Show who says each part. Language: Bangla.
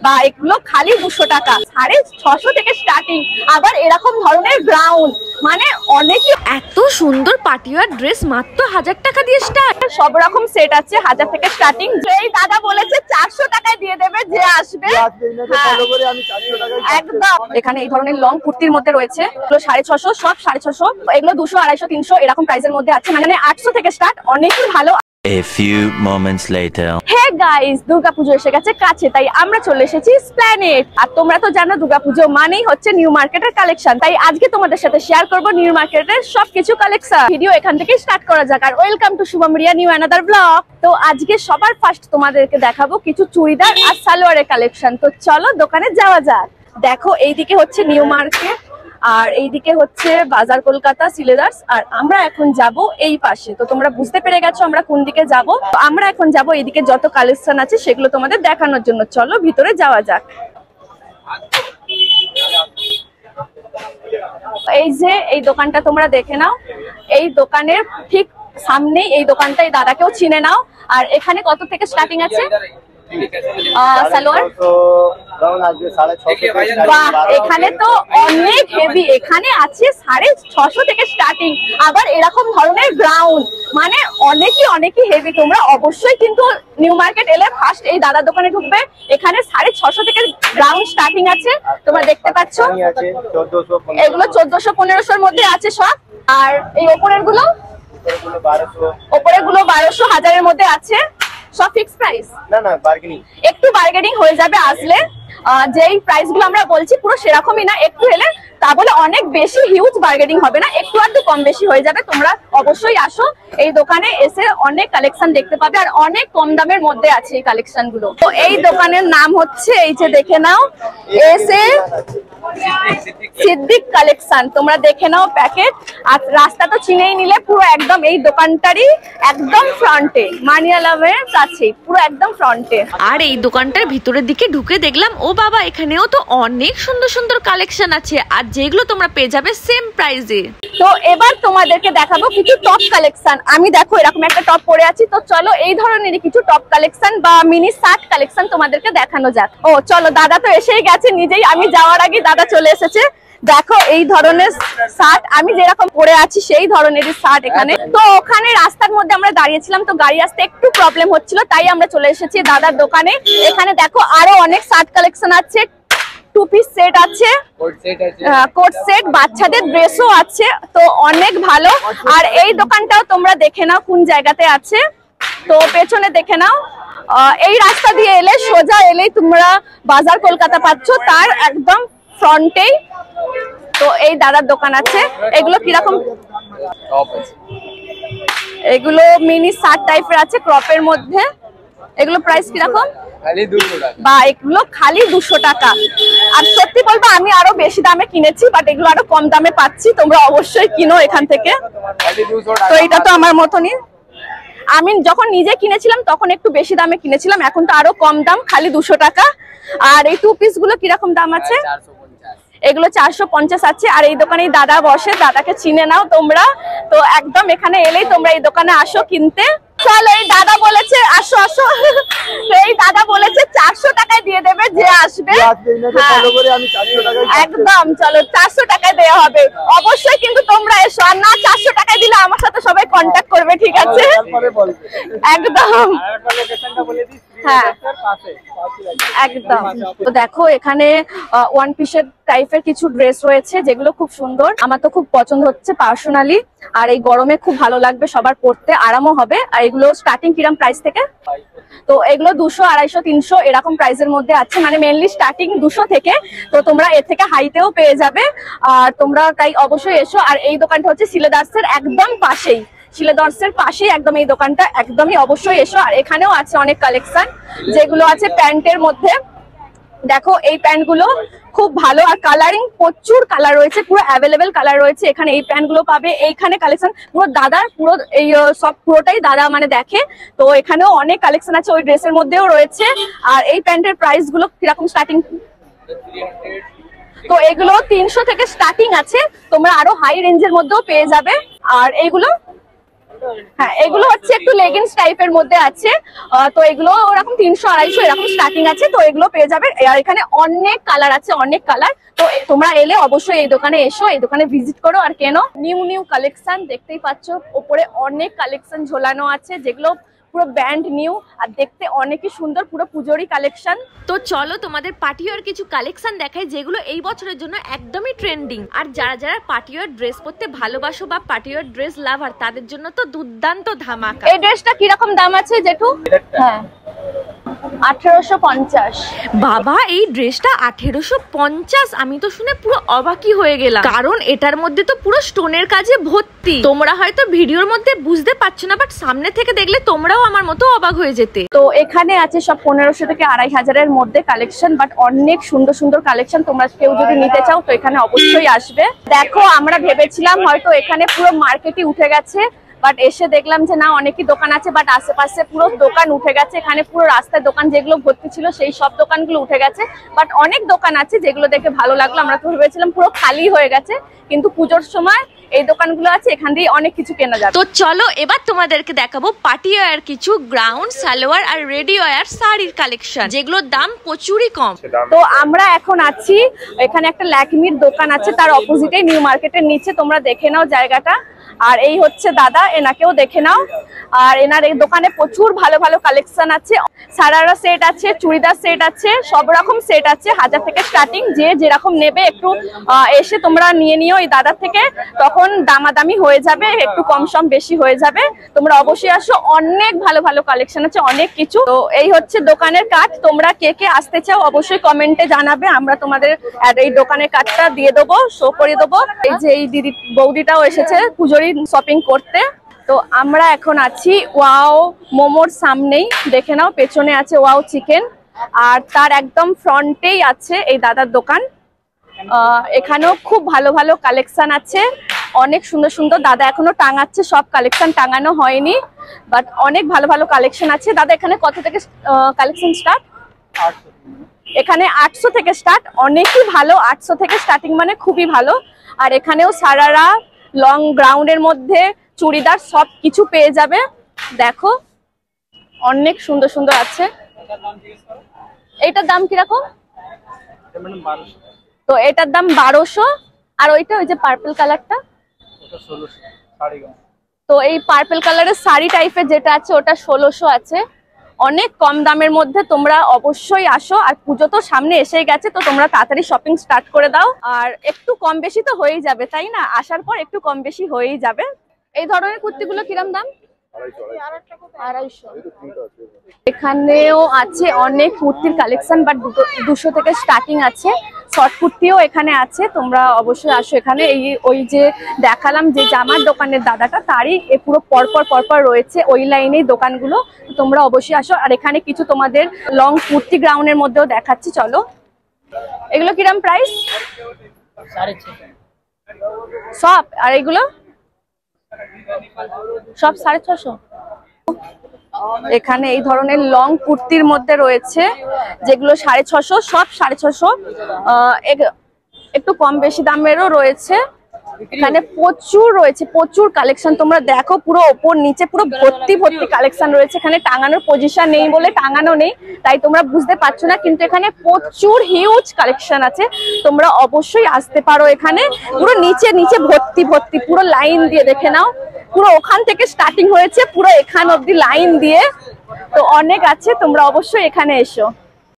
Speaker 1: বা এগুলো খালি 200 টাকা, 650 থেকে স্টার্টিং। আবার এরকম ধরনের গ্রাউন্ড, মানে অনেক
Speaker 2: এত সুন্দর পার্টিওয়ার ড্রেস মাত্র 1000 টাকা দিয়ে স্টার্ট।
Speaker 1: সব রকম সেট আছে 1000 থেকে স্টার্টিং। এই দাদা বলেছে 400 টাকায় দিয়ে দেবে যে আসবে। একদম। এখানে এই ধরনের লং কুর্তির মধ্যে রয়েছে, এগুলো 650, সব 650। এগুলো 200, 250, 300 এরকম প্রাইসের মধ্যে আছে, মানে 800 থেকে স্টার্ট, অনেকই ভালো।
Speaker 3: A few moments later.
Speaker 1: Hey guys, Durga Puja এসে গেছে কাছে, তাই আমরা চলে এসেছি এসপ্ল্যানেড। আর তোমরা তো জানো দুর্গাপুজো মানেই হচ্ছে নিউ মার্কেটের কালেকশন, তাই আজকে তোমাদের সাথে শেয়ার করব নিউ মার্কেটের সবকিছু কালেকশন। ভিডিও এখান থেকে স্টার্ট করা যাক। আর welcome to Shubham Riya new another blog. তো আজকে সবার ফার্স্ট তোমাদেরকে দেখাবো কিছু চুড়িদার আর সালোয়ারের কালেকশন। তো চলো দোকানে যাওয়া যাক। দেখো এইদিকে হচ্ছে নিউ মার্কেট, আর এইদিকে হচ্ছে বাজার কলকাতা সিলেদার্স, আর আমরা এখন যাব এই পাশে। তো তোমরা বুঝতে পেরে গেছো আমরা কোন দিকে যাব। আমরা এখন যাব এইদিকে যত কালেকশন আছে সেগুলো তোমাদের দেখানোর জন্য। চলো ভিতরে যাওয়া যাক। এই যে এই দোকানটা তোমরা দেখে নাও, এই দোকানের ঠিক সামনেই এই দোকানটাই, দাদাকেও চিনে নাও। আর এখানে কত থেকে স্টার্টিং আছে সালোয়ার? বাহ, এখানে তো অনেক হেভি, এখানে আছে 650 থেকে স্টার্টিং। আবার এরকম ধরনের গ্রাউন্ড, মানে অনেকই হেভি। তোমরা অবশ্যই কিন্তু নিউ মার্কেট এলে ফার্স্ট এই দাদার দোকানে ঢুকবে। এখানে 650 থেকে গ্রাউন্ড স্টার্টিং আছে, তোমরা দেখতে পাচ্ছ। এগুলো 1400-1500 মধ্যে আছে সব। আর এই ওপরের গুলো 1200, 1000-এর মধ্যে আছে। সব ফিক্স প্রাইস? না, বার্গেনিং, একটু বার্গেনিং হয়ে যাবে আসলে। যেই প্রাইস গুলো আমরা বলছি পুরো সেরকমই না, একটু এলে তা বলে অনেক বেশি হিউজ বার্গেনিং হবে না, একটু আধটু কম বেশি হয়ে যাবে। তোমরা অবশ্যই আসো এই দোকানে, এসে অনেক কালেকশন দেখতে পাবে, আর অনেক কম দামের মধ্যে আছে এই কালেকশন গুলো। তো এই দোকানের নাম হচ্ছে, এই যে দেখে নাও, এসে সিদ্দিক কালেকশন। তোমরা দেখে নাও প্যাকেট। আর রাস্তা তো চিনেই নিলে, পুরো একদম এই দোকানটারই একদম ফ্রন্টে, মানিয়ালামের কাছে, পুরো একদম ফ্রন্টে।
Speaker 2: আর এই দোকানটার ভিতরের দিকে ঢুকে দেখলাম, ও বাবা, এখানেও তো অনেক সুন্দর সুন্দর কালেকশন আছে, আর যেগুলো তোমরা পেয়ে যাবে সেম প্রাইসে।
Speaker 1: তো এবার তোমাদেরকে দেখাবো কিছু টপ কালেকশন। আমি দেখো এরকম একটা টপ পরে আছি, তো চলো এই ধরনেরই কিছু টপ কালেকশন বা মিনি শার্ট কালেকশন তোমাদেরকে দেখানো যাক। ও চলো, দাদা তো এসেই গেছে নিজেই, আমি যাওয়ার আগে দাদা চলে এসেছে। দেখো এই ধরনের শার্ট, আমি যেরকম পরে আছি সেই ধরনেরই শার্ট এখানে। তো ওখানে রাস্তার মধ্যে আমরা দাঁড়িয়েছিলাম, তো গাড়ি আসতে একটু প্রবলেম হচ্ছিল, তাই আমরা চলে এসেছি দাদার দোকানে। এখানে দেখো আরো অনেক শার্ট কালেকশন আছে, 2 পিস সেট আছে, কোট সেট, বাচ্চাদের ড্রেসও আছে, তো অনেক ভালো। আর এই দোকানটাও তোমরা দেখে নাও কোন জায়গাতে আছে, তো পেছনে দেখে নাও। এই রাস্তা দিয়ে এলে, সোজা এলেই তোমরা বাজার কলকাতা পাচ্ছ, তার একদম ফ্রন্টেই তো এই দাদার দোকান আছে। এগুলো কিরকম? এগুলো মিনি শার্ট টাইপের আছে, ক্রপের মধ্যে। এগুলো প্রাইস কিরকম? বা এগুলো খালি 200 টাকা। আর সত্যি বলবো আমি আরো বেশি দামে কিনেছি, বাট এগুলো আরো কম দামে পাচ্ছি, তোমরা অবশ্যই কিনো এখান থেকে। তো এটা তো আমার মতনই, আমি যখন নিজে কিনেছিলাম তখন একটু বেশি দামে কিনেছিলাম, এখন তো আরো কম দাম, খালি 200 টাকা। আর এই 2 পিস গুলো কিরকম দাম আছে? এগুলো 450 আছে। আর এই দোকানে দাদা বসে, দাদাকে চিনে নাও তোমরা। তো একদম এখানে এলেই তোমরা এই দোকানে আসো কিনতে। চলো, এই দাদা বলেছে আসো আসো, এই দাদা বলেছে 400 টাকায় দিয়ে দেবে যে আসবে। একদম, চলো 400 টাকায় দেওয়া হবে। অবশ্যই কিন্তু তোমরা এসো, আর না 400 টাকায় দিলে আমার সাথে সবাই কন্ট্যাক্ট করবে, ঠিক আছে? একদম, হ্যাঁ একদম। তো দেখো এখানে 1 পিসের টাইপের কিছু ড্রেস রয়েছে, যেগুলো খুব সুন্দর, আমার তো খুব পছন্দ হচ্ছে পার্সোনালি। আর এই গরমে খুব ভালো লাগবে সবার, পড়তে আরামও হবে। আর এগুলো স্টার্টিং কিরম প্রাইস থেকে? তো এগুলো 200, 250, 300 এরকম প্রাইসের মধ্যে আছে, মানে মেনলি স্টার্টিং 200 থেকে। তো তোমরা এর থেকে হাইতেও পেয়ে যাবে, আর তোমরা তাই অবশ্যই এসো। আর এই দোকানটা হচ্ছে সিলেদার্সের একদম পাশেই, সিলেদার্সের পাশেই একদম এই দোকানটা, একদমই অবশ্যই এসো। আর এখানেও আছে অনেক কালেকশন, যেগুলো আছে প্যান্টের মধ্যে। দেখো এই প্যান্ট গুলো খুব ভালো, আর কালারিং প্রচুর কালার রয়েছে, পুরো অ্যাভেলেবেল কালার রয়েছে এখানে। এই প্যান্ট গুলো পাবে এইখানে, কালেকশন পুরো দাদার, পুরো এই সব পুরোটাই দাদা মানে দেখে। তো এখানেও অনেক কালেকশন আছে, ওই ড্রেসের মধ্যেও রয়েছে। আর এই প্যান্টের প্রাইস গুলো কিরকম স্টার্টিং? তো এগুলো 300 থেকে স্টার্টিং আছে, তোমরা আরো হাই রেঞ্জের মধ্যেও পেয়ে যাবে। আর এইগুলো হ্যাঁ, এগুলো হচ্ছে একটু লেগিংস টাইপের মধ্যে আছে। তো এগুলো ওরকম 300-250 এরকম স্টার্টিং আছে। তো এগুলো পেয়ে যাবে। আর এখানে অনেক কালার আছে, অনেক কালার। তো তোমরা এলে অবশ্যই এই দোকানে এসো, এই দোকানে ভিজিট করো আর কেনো। নিউ নিউ কালেকশন দেখতেই পাচ্ছ, ওপরে অনেক কালেকশন ঝোলানো আছে, যেগুলো পুরো ব্র্যান্ড নিউ আর দেখতে অনেকই সুন্দর, পুরো পুজোরি কালেকশন।
Speaker 2: তো চলো তোমাদের পার্টি ওয়্যার কিছু কালেকশন দেখাই, যেগুলো এই বছরের জন্য একদমই ট্রেন্ডিং। আর যারা যারা পার্টি ওয়্যার ড্রেস পরতে ভালোবাসো বা পার্টি ওয়্যার ড্রেস লাভার, তাদের জন্য তো দুর্দান্ত ধামাকা।
Speaker 1: এই ড্রেসটা কিরকম দাম আছে জেঠু? হ্যাঁ, 1850।
Speaker 2: বাবা, এই ড্রেসটা 1850? আমি তো শুনে পুরো অবাকই হয়ে গেলাম, কারণ এটার মধ্যে তো পুরো স্টোনের কাজে ভর্তি। তোমরা হয়তো ভিডিওর মধ্যে বুঝতে পারছো না, বাট সামনে থেকে দেখলে তোমরাও আমার মতো অবাক হয়ে যেতে।
Speaker 1: তো এখানে আছে সব 1500 থেকে 2500 মধ্যে কালেকশন, বাট অনেক সুন্দর সুন্দর কালেকশন। তোমরা কেউ যদি নিতে চাও তো এখানে অবশ্যই আসবে। দেখো, আমরা ভেবেছিলাম হয়তো এখানে পুরো মার্কেটই উঠে গেছে, বাট এসে দেখলাম যে না, অনেকই দোকান আছে, বাট আশেপাশে পুরো দোকান উঠে গেছে। এখানে পুরো রাস্তায় দোকান যেগুলো ভর্তি ছিল সেই সব দোকানগুলো উঠে গেছে, বাট অনেক দোকান আছে যেগুলো দেখে ভালো লাগলো। আমরা তো ভেবেছিলাম পুরো খালি হয়ে গেছে, কিন্তু পুজোর সময় এই দোকানগুলো আছে, এখান দিয়ে অনেক কিছু কেনা যাবে।
Speaker 2: তো চলো এবার তোমাদেরকে দেখাবো পার্টি ওয়্যার কিছু গ্রাউন্ড, সালোয়ার আর রেডি ওয়্যার শাড়ির কালেকশন, যেগুলোর দাম প্রচুরই কম।
Speaker 1: তো আমরা এখন আছি, এখানে একটা ল্যাকমির দোকান আছে, তার অপোজিটে নিউ মার্কেটের নিচে। তোমরা দেখে নাও জায়গাটা। আর এই হচ্ছে দাদা, এনাকেও দেখে নাও। আর এনার এই দোকানে প্রচুর ভালো ভালো কালেকশন আছে। সারারা সেট আছে, চুড়িদার সেট আছে, সব রকম সেট আছে, 1000 থেকে স্টার্টিং। যে যেরকম নেবে একটু এসে তোমরা নিয়ে নিও এই দাদার থেকে, তখন দামাদামি হয়ে যাবে, একটু কম সম বেশি হয়ে যাবে। তোমরা অবশ্যই আসো, অনেক ভালো ভালো কালেকশন আছে, অনেক কিছু। তো এই হচ্ছে দোকানের কার্ড। তোমরা কে কে আসতে চাও অবশ্যই কমেন্টে জানাবে, আমরা তোমাদের এই দোকানের কার্ডটা দিয়ে দেবো, শো করে দেবো। এই যে এই দিদি বৌদিটাও এসেছে পুজোরি শপিং করতে। তো আমরা এখন আছি ওয়াও মোমোর সামনেই, দেখে নাও পেছনে আছে ওয়াও চিকেন, আর তার একদম ফ্রন্টেই আছে এই দাদার দোকান। এখানেও খুব ভালো ভালো কালেকশন আছে, অনেক সুন্দর সুন্দর। দাদা এখনো টাঙাচ্ছে, সব কালেকশন টাঙানো হয়নি, বাট অনেক ভালো ভালো কালেকশন আছে। দাদা এখানে কত থেকে কালেকশন স্টার্ট? এখানে 800 থেকে স্টার্ট, অনেকই ভালো। 800 থেকে স্টার্টিং মানে খুবই ভালো। আর এখানেও সারারা, লং গ্রাউন্ডের মধ্যে চুড়িদার সব কিছু পেয়ে যাবে। দেখো অনেক সুন্দর সুন্দর আছে। এইটার দাম কিরকম? তো এটার দাম 1200। আর ওইটা ওই যে পার্পল কালারটা, তো এই পার্পল কালারের শাড়ি টাইপের যেটা আছে ওটা 1600 আছে। অনেক কম দামের মধ্যে, তোমরা অবশ্যই আসো। আর পুজো তো সামনে এসেই গেছে, তো তোমরা তাড়াতাড়ি শপিং স্টার্ট করে দাও। আর একটু কম বেশি তো হয়েই যাবে, তাই না? আসার পর একটু কম বেশি হয়েই যাবে। এই ধরনের কুর্তিগুলো কিরম দাম? 250। এখানেও আছে অনেক কুর্তির কালেকশন, বাট 200 থেকে স্টার্টিং আছে। শর্ট কুর্তিও এখানে আছে, তোমরা অবশ্যই আসো এখানে। এই ওই যে দেখালাম যে জামার দোকানের দাদাটা, তারই পুরো পরপর পরপর রয়েছে ওই লাইনেই দোকানগুলো। তোমরা অবশ্যই আসো। আর এখানে কিছু তোমাদের লং কুর্তি গ্রাউন্ডের মধ্যেও দেখাচ্ছি, চলো। এগুলো কিরম প্রাইস? 650 সব। আর এগুলো সব 650। এখানে এই ধরনের লং কুর্তির মধ্যে রয়েছে যেগুলো 650, সব 650। একটু কম বেশি দামেরও রয়েছে। এখানে প্রচুর রয়েছে, প্রচুর কালেকশন। তোমরা দেখো পুরো ওপর নিচে পুরো ভর্তি ভর্তি কালেকশন রয়েছে। এখানে টাঙানোর পজিশন নেই বলে টাঙানো নেই, তাই তোমরা বুঝতে পারছো না, কিন্তু এখানে প্রচুর হিউজ কালেকশন আছে। তোমরা অবশ্যই আসতে পারো এখানে। পুরো নিচে নিচে ভর্তি ভর্তি, পুরো লাইন দিয়ে দেখে নাও। পুরো ওখান থেকে স্টার্টিং হয়েছে, পুরো এখান অব্দি লাইন দিয়ে। তো অনেক আছে, তোমরা অবশ্যই এখানে এসো।